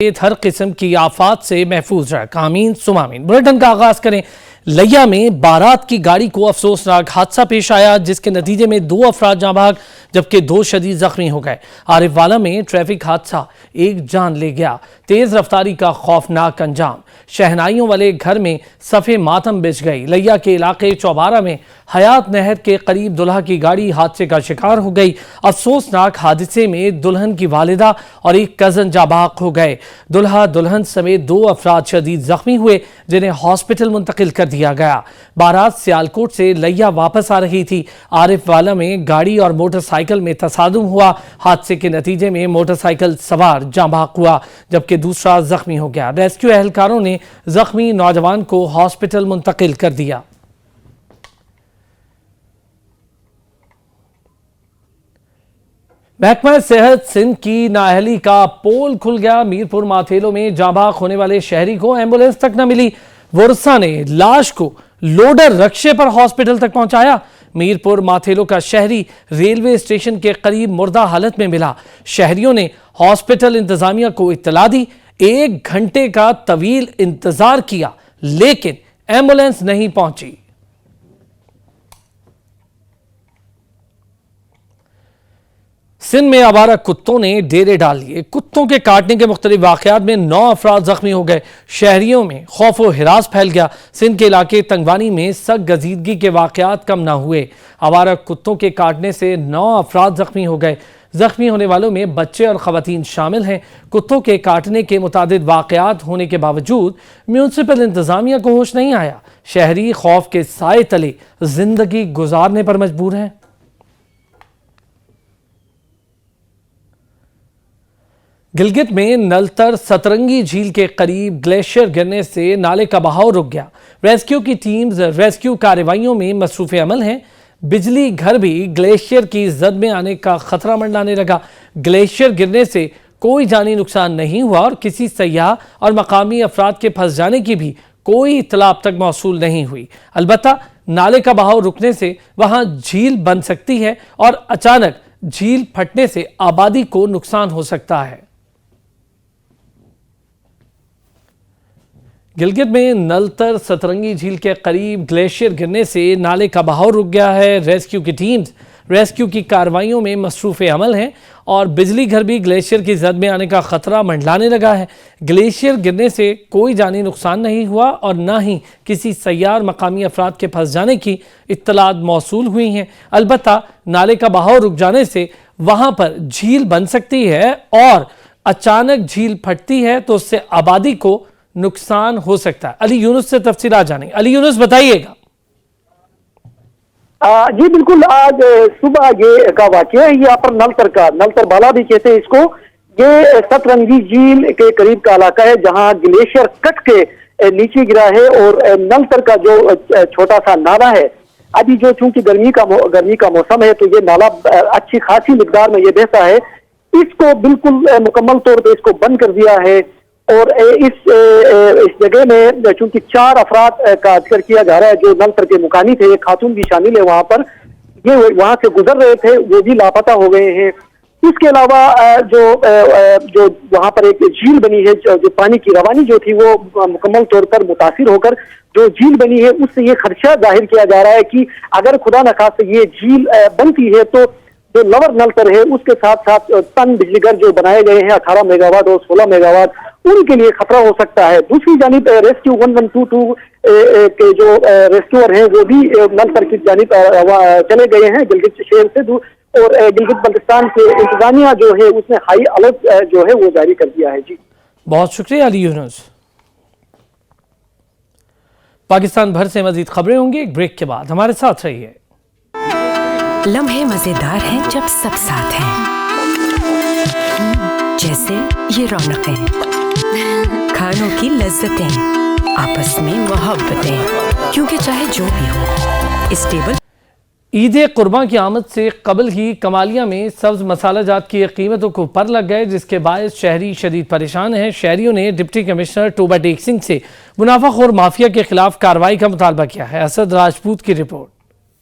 ہر قسم کی آفات سے محفوظ رکھ، آمین ثم آمین۔ بلیٹن کا آغاز کریں۔ لیا میں بارات کی گاڑی کو افسوسناک حادثہ پیش آیا جس کے نتیجے میں 2 افراد جاں بحق جبکہ 2 شدید زخمی ہو گئے۔ عارف والا میں ٹریفک حادثہ 1 جان لے گیا، تیز رفتاری کا خوفناک انجام، شہنائیوں والے گھر میں صفے ماتم بچھ گئی۔ لیا کے علاقے چوبارہ میں حیات نہر کے قریب دلہا کی گاڑی حادثے کا شکار ہو گئی۔ افسوسناک حادثے میں دلہن کی والدہ اور ایک کزن جاں بحق ہو گئے۔ دلہا دلہن سمیت 2 افراد شدید زخمی ہوئے جنہیں ہاسپٹل منتقل کر دیا گیا۔ بارات سیالکوٹ سے لیا واپس آ رہی تھی۔ عارف والا میں گاڑی اور موٹر سائیکل میں تصادم ہوا۔ حادثے کے نتیجے میں موٹر سائیکل سوار جاں بحق ہوا جبکہ دوسرا زخمی ہو گیا۔ ریسکیو اہلکاروں نے زخمی نوجوان کو ہاسپٹل منتقل کر دیا۔ محکمہ صحت سندھ کی نااہلی کا پول کھل گیا۔ میرپور ماتھیلو میں جاں بحق ہونے والے شہری کو ایمبولینس تک نہ ملی، ورثاء نے لاش کو لوڈر رکشے پر ہاسپٹل تک پہنچایا۔ میرپور ماتھیلو کا شہری ریلوے اسٹیشن کے قریب مردہ حالت میں ملا۔ شہریوں نے ہاسپٹل انتظامیہ کو اطلاع دی، 1 گھنٹے کا طویل انتظار کیا لیکن ایمبولینس نہیں پہنچی۔ سندھ میں آوارہ کتوں نے ڈیرے ڈال لیے۔ کتوں کے کاٹنے کے مختلف واقعات میں 9 افراد زخمی ہو گئے۔ شہریوں میں خوف و ہراس پھیل گیا۔ سندھ کے علاقے تنگوانی میں سخت گزیدگی کے واقعات کم نہ ہوئے۔ آوارہ کتوں کے کاٹنے سے 9 افراد زخمی ہو گئے۔ زخمی ہونے والوں میں بچے اور خواتین شامل ہیں۔ کتوں کے کاٹنے کے متعدد واقعات ہونے کے باوجود میونسپل انتظامیہ کو ہوش نہیں آیا۔ شہری خوف کے سائے تلے زندگی گزارنے پر مجبور ہیں۔ گلگت میں نلتر سترنگی جھیل کے قریب گلیشیئر گرنے سے نالے کا بہاؤ رک گیا۔ ریسکیو کی ٹیمز ریسکیو کارروائیوں میں مصروف عمل ہیں۔ بجلی گھر بھی گلیشیئر کی زد میں آنے کا خطرہ منڈانے لگا۔ گلیشیئر گرنے سے کوئی جانی نقصان نہیں ہوا اور کسی سیاح اور مقامی افراد کے پھنس جانے کی بھی کوئی اطلاع اب تک موصول نہیں ہوئی۔ البتہ نالے کا بہاؤ رکنے سے وہاں جھیل بن سکتی ہے اور اچانک جھیل پھٹنے سے آبادی کو نقصان ہو سکتا ہے۔ گلگت میں نلتر سترنگی جھیل کے قریب گلیشیئر گرنے سے نالے کا بہاؤ رک گیا ہے۔ ریسکیو کی ٹیمز ریسکیو کی کارروائیوں میں مصروف عمل ہیں اور بجلی گھر بھی گلیشیئر کی زد میں آنے کا خطرہ منڈلانے لگا ہے۔ گلیشیئر گرنے سے کوئی جانی نقصان نہیں ہوا اور نہ ہی کسی سیاح اور مقامی افراد کے پھنس جانے کی اطلاعات موصول ہوئی ہیں۔ البتہ نالے کا بہاؤ رک جانے سے وہاں پر جھیل بن سکتی ہے اور اچانک جھیل پھٹتی ہے تو اس سے آبادی کو نقصان ہو سکتا ہے۔ علی یونس سے تفصیلات جانیں۔ علی یونس بتائیے گا۔ جی بالکل، آج صبح یہ کا واقعہ ہے یہاں پر نلتر بالا بھی کہتے ہیں اس کو۔ یہ سترنگی جھیل کے قریب کا علاقہ ہے جہاں گلیشیئر کٹ کے نیچے گرا ہے اور نلتر کا جو چھوٹا سا نالا ہے، ابھی جو چونکہ گرمی کا موسم ہے تو یہ نالا اچھی خاصی مقدار میں یہ بہتا ہے۔ اس کو بالکل مکمل طور پہ اس کو بند کر دیا ہے اور اس جگہ میں چونکہ 4 افراد کا ذکر کیا جا رہا ہے جو نلتر کے مقامی تھے، ایک خاتون بھی شامل ہے وہاں پر، یہ وہاں سے گزر رہے تھے، وہ بھی لاپتہ ہو گئے ہیں۔ اس کے علاوہ جو وہاں پر ایک جھیل بنی ہے، جو پانی کی روانی جو تھی وہ مکمل طور پر متاثر ہو کر جو جھیل بنی ہے اس سے یہ خدشہ ظاہر کیا جا رہا ہے کہ اگر خدا نخواستہ یہ جھیل بنتی ہے تو جو لور نلتر ہے اس کے ساتھ ساتھ تن بجلی گھر جو بنائے گئے ہیں 18 میگا واٹ اور 16 میگا واٹ، ان کے لیے خطرہ ہو سکتا ہے۔ دوسری جانب ریسکیو 1122 کے جو ریسکیور ہیں وہ بھی نلتر کی جانب چلے گئے ہیں گلگت شہر سے، اور گلگت بلتستان کے انتظامیہ جو ہے اس نے ہائی الرٹ جو ہے وہ جاری کر دیا ہے۔ جی بہت شکریہ علی یونس۔ پاکستان بھر سے مزید خبریں ہوں گی ایک بریک کے بعد، ہمارے ساتھ رہیے۔ لمحے مزیدار ہیں جب سب ساتھ ہیں، جیسے یہ رونقیں، کھانوں کی لذتیں، آپس میں محبتیں، کیونکہ چاہے جو بھی ہو اس ٹیبل۔ عید قربان کی آمد سے قبل ہی کمالیہ میں سبز مسالہ جات کی قیمتوں کو پر لگ گئے جس کے باعث شہری شدید پریشان ہیں۔ شہریوں نے ڈپٹی کمشنر ٹوبہ ٹیک سنگھ سے منافع خور مافیا کے خلاف کارروائی کا مطالبہ کیا ہے۔ اسد راجپوت کی رپورٹ۔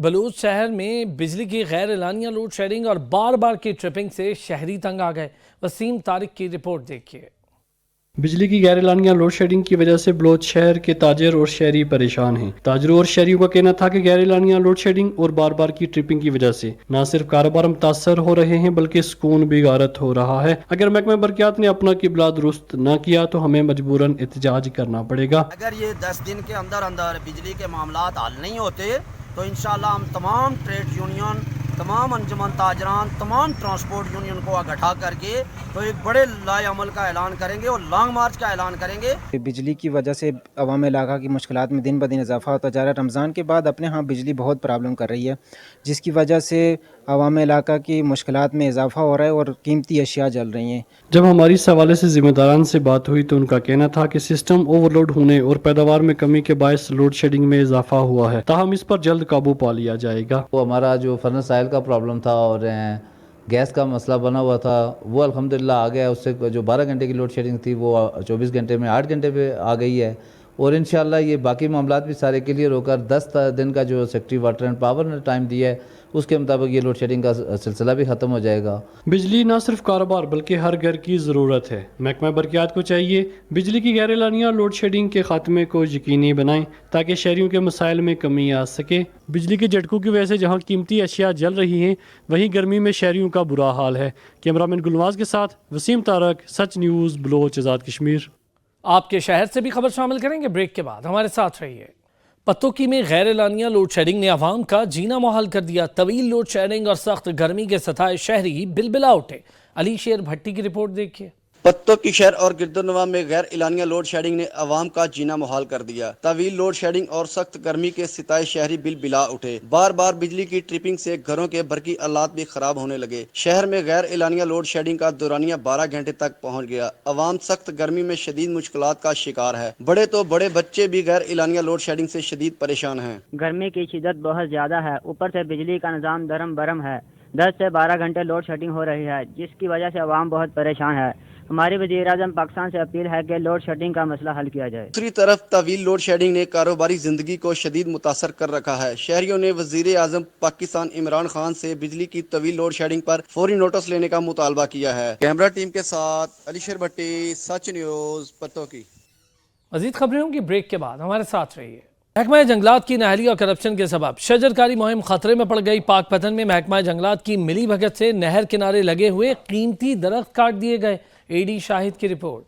بلوچ شہر میں بجلی کی غیر اعلانیہ لوڈ شیڈنگ اور بار بار کی ٹرپنگ سے شہری تنگ آ گئے. وسیم طارق کی رپورٹ دیکھیے. بجلی کی غیر اعلانیہ لوڈ شیڈنگ کی وجہ سے بلوچ شہر کے تاجر اور شہری پریشان ہیں. تاجروں اور شہریوں کا کہنا تھا کہ غیر اعلانیہ لوڈ شیڈنگ اور بار بار کی ٹرپنگ کی وجہ سے نہ صرف کاروبار متاثر ہو رہے ہیں بلکہ سکون بھی غارت ہو رہا ہے. اگر محکمہ برقیات نے اپنا قبلہ درست نہ کیا تو ہمیں مجبوراً احتجاج کرنا پڑے گا. اگر یہ 10 دن کے اندر بجلی کے معاملات حل نہیں ہوتے تو انشاءاللہ ہم تمام ٹریڈ یونین، تمام انجمن تاجران، تمام ٹرانسپورٹ یونین کو اکٹھا کر کے تو ایک بڑے لائے عمل کا اعلان کریں گے اور لانگ مارچ کا اعلان کریں گے. بجلی کی وجہ سے عوام علاقہ کی مشکلات میں دن بدن اضافہ ہوتا جا رہا ہے. رمضان کے بعد اپنے ہاں بجلی بہت پرابلم کر رہی ہے جس کی وجہ سے عوام علاقہ کی مشکلات میں اضافہ ہو رہا ہے اور قیمتی اشیاء جل رہی ہیں. جب ہماری اس حوالے سے ذمہ داران سے بات ہوئی تو ان کا کہنا تھا کہ سسٹم اوور لوڈ ہونے اور پیداوار میں کمی کے باعث لوڈ شیڈنگ میں اضافہ ہوا ہے، تاہم اس پر جلد قابو پا لیا جائے گا. وہ ہمارا جو فرنس آئل کا پرابلم تھا اور گیس کا مسئلہ بنا ہوا تھا وہ الحمدللہ آ گیا. اس سے جو 12 گھنٹے کی لوڈ شیڈنگ تھی وہ 24 گھنٹے میں 8 گھنٹے پہ آ گئی ہے اور انشاءاللہ یہ باقی معاملات بھی سارے کلیئر ہو کر 10 دن کا جو سیکٹری واٹر اینڈ پاور نے ٹائم دیا ہے اس کے مطابق یہ لوڈ شیڈنگ کا سلسلہ بھی ختم ہو جائے گا. بجلی نہ صرف کاروبار بلکہ ہر گھر کی ضرورت ہے. محکمہ برقیات کو چاہیے بجلی کی غیر اعلانیہ لوڈ شیڈنگ کے خاتمے کو یقینی بنائیں تاکہ شہریوں کے مسائل میں کمی آ سکے. بجلی کے جھٹکوں کی وجہ سے جہاں قیمتی اشیاء جل رہی ہیں وہیں گرمی میں شہریوں کا برا حال ہے. کیمرامین گلنواز کے ساتھ وسیم طارق، سچ نیوز، بلوچ آزاد کشمیر. آپ کے شہر سے بھی خبر شامل کریں گے. بریک کے بعد ہمارے ساتھ رہیے. پتوکی میں غیر اعلانیہ لوڈ شیڈنگ نے عوام کا جینا محال کر دیا. طویل لوڈ شیڈنگ اور سخت گرمی کے ستائے شہری بلبلا اٹھے. علی شیر بھٹی کی رپورٹ دیکھیے. پتوکی شہر اور گردنواں میں غیر اعلانیہ لوڈ شیڈنگ نے عوام کا جینا محال کر دیا. طویل لوڈ شیڈنگ اور سخت گرمی کے ستائے شہری بلبلا اٹھے. بار بار بجلی کی ٹرپنگ سے گھروں کے برقی آلات بھی خراب ہونے لگے. شہر میں غیر اعلانیہ لوڈ شیڈنگ کا دورانیہ 12 گھنٹے تک پہنچ گیا. عوام سخت گرمی میں شدید مشکلات کا شکار ہے. بڑے تو بڑے بچے بھی غیر اعلانیہ لوڈ شیڈنگ سے شدید پریشان ہیں. گرمی کی شدت بہت زیادہ ہے، اوپر سے بجلی کا نظام درم برم ہے. 10 سے 12 گھنٹے لوڈ شیڈنگ ہو رہی ہے جس کی وجہ سے عوام بہت پریشان ہے. ہمارے وزیر اعظم پاکستان سے اپیل ہے کہ لوڈ شیڈنگ کا مسئلہ حل کیا جائے. دوسری طرف طویل لوڈ شیڈنگ نے کاروباری زندگی کو شدید متاثر کر رکھا ہے. شہریوں نے وزیر اعظم پاکستان عمران خان سے بجلی کی طویل لوڈ شیڈنگ پر فوری نوٹس لینے کا مطالبہ کیا ہے. کیمرہ ٹیم کے ساتھ علی شیر بھٹی، سچ نیوز، پتوکی. مزید خبریں ہوں گی بریک کے بعد، ہمارے ساتھ رہیے. محکمہ جنگلات کی نااہلی اور کرپشن کے سبب شجرکاری مہم خطرے میں پڑ گئی. پاک پتن میں محکمہ جنگلات کی ملی بھگت سے نہر کنارے لگے ہوئے قیمتی درخت کاٹ دیے گئے. اے ڈی شاہد کی رپورٹ.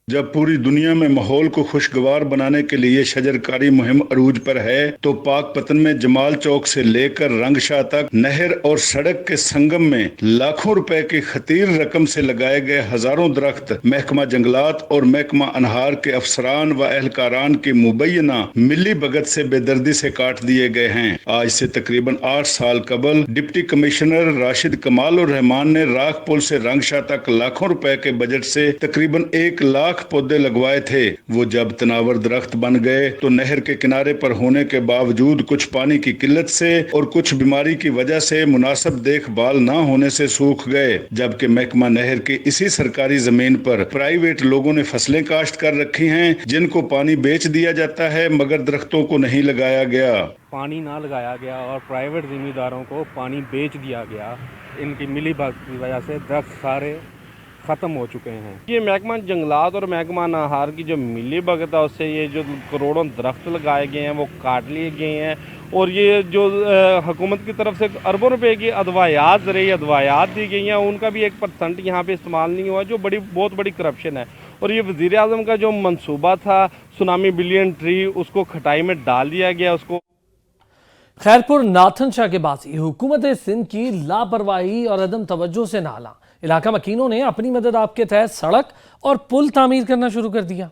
جب پوری دنیا میں ماحول کو خوشگوار بنانے کے لیے شجرکاری مہم عروج پر ہے تو پاک پتن میں جمال چوک سے لے کر رنگ شاہ تک نہر اور سڑک کے سنگم میں لاکھوں روپے کی خطیر رقم سے لگائے گئے ہزاروں درخت محکمہ جنگلات اور محکمہ انہار کے افسران و اہلکاران کی مبینہ ملی بھگت سے بے دردی سے کاٹ دیے گئے ہیں. آج سے تقریباً 8 سال قبل ڈپٹی کمشنر راشد کمال الرحمان نے راکھ پل سے رنگ شاہ تک لاکھوں روپے کے بجٹ سے تقریباً 1 لاکھ پودے لگوائے تھے. وہ جب تناور درخت بن گئے تو نہر کے کنارے پر ہونے کے باوجود کچھ پانی کی قلت سے اور کچھ بیماری کی وجہ سے مناسب دیکھ بھال نہ ہونے سے سوکھ گئے. جبکہ محکمہ نہر کی اسی سرکاری زمین پر پرائیویٹ لوگوں نے فصلیں کاشت کر رکھی ہیں جن کو پانی بیچ دیا جاتا ہے مگر درختوں کو نہیں لگایا گیا. پانی نہ لگایا گیا اور پرائیویٹ ذمہ داروں کو پانی بیچ دیا گیا. ان کی ملی بھگت کی وجہ سے درخت سارے ختم ہو چکے ہیں. یہ محکمہ جنگلات اور محکمہ نہار کی جو ملی بھگت ہے اس سے یہ جو کروڑوں درخت لگائے گئے ہیں وہ کاٹ لیے گئے ہیں اور یہ جو حکومت کی طرف سے اربوں روپے کی زرعی ادویات دی گئی ہیں ان کا بھی 1% یہاں پہ استعمال نہیں ہوا جو بہت بڑی کرپشن ہے. اور یہ وزیر اعظم کا جو منصوبہ تھا سونامی بلین ٹری اس کو کھٹائی میں ڈال دیا گیا. اس کو خیرپور ناتھن شاہ کے باسی حکومت سندھ کی لاپرواہی اور عدم توجہ سے نالاں. علاقہ مکینوں نے اپنی مدد آپ کے تحت سڑک اور پل تعمیر کرنا شروع کر دیا.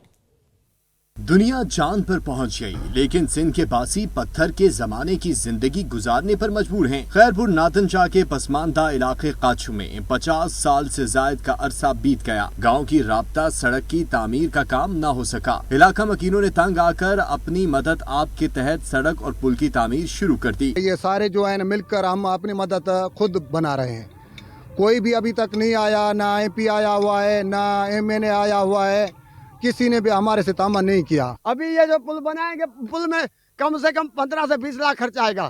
دنیا چاند پر پہنچ گئی لیکن سندھ کے باسی پتھر کے زمانے کی زندگی گزارنے پر مجبور ہیں. خیرپور ناتھن شاہ کے پسماندہ علاقے قاچھ میں 50 سال سے زائد کا عرصہ بیت گیا. گاؤں کی رابطہ سڑک کی تعمیر کا کام نہ ہو سکا. علاقہ مکینوں نے تنگ آ کر اپنی مدد آپ کے تحت سڑک اور پل کی تعمیر شروع کر دی. یہ سارے جو ہیں مل کر ہم اپنی مدد خود بنا رہے ہیں. کوئی بھی ابھی تک نہیں آیا، نہ MP آیا ہوا ہے، نہ MNA آیا ہوا ہے. کسی نے بھی ہمارے سے تعامل نہیں کیا. ابھی یہ جو پل بنائیں گے پل میں کم سے کم 15 سے 20 لاکھ خرچ آئے گا.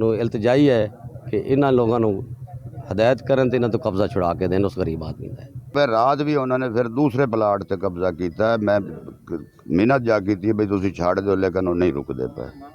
ਨੂੰ ਇਲਤਜਾਈ ਹੈ ਕਿ ਇਹਨਾਂ ਲੋਕਾਂ ਨੂੰ ਹਦਾਇਤ ਕਰਨ ਤੇ ਇਹਨਾਂ ਤੋਂ ਕਬਜ਼ਾ ਛੁਡਾ ਕੇ ਦੇਣ ਉਸ ਗਰੀਬ ਆਦਮੀ ਦਾ। ਪਰ ਰਾਤ ਵੀ ਉਹਨਾਂ ਨੇ ਫਿਰ ਦੂਸਰੇ ਪਲਾਟ ਤੇ ਕਬਜ਼ਾ ਕੀਤਾ। ਮੈਂ ਮਿਹਨਤ ਜਾ ਕੀਤੀ ਬਈ ਤੁਸੀਂ ਛੱਡ ਦਿਓ, ਲੇਕਿਨ ਉਹ ਨਹੀਂ ਰੁਕਦੇ ਪਏ।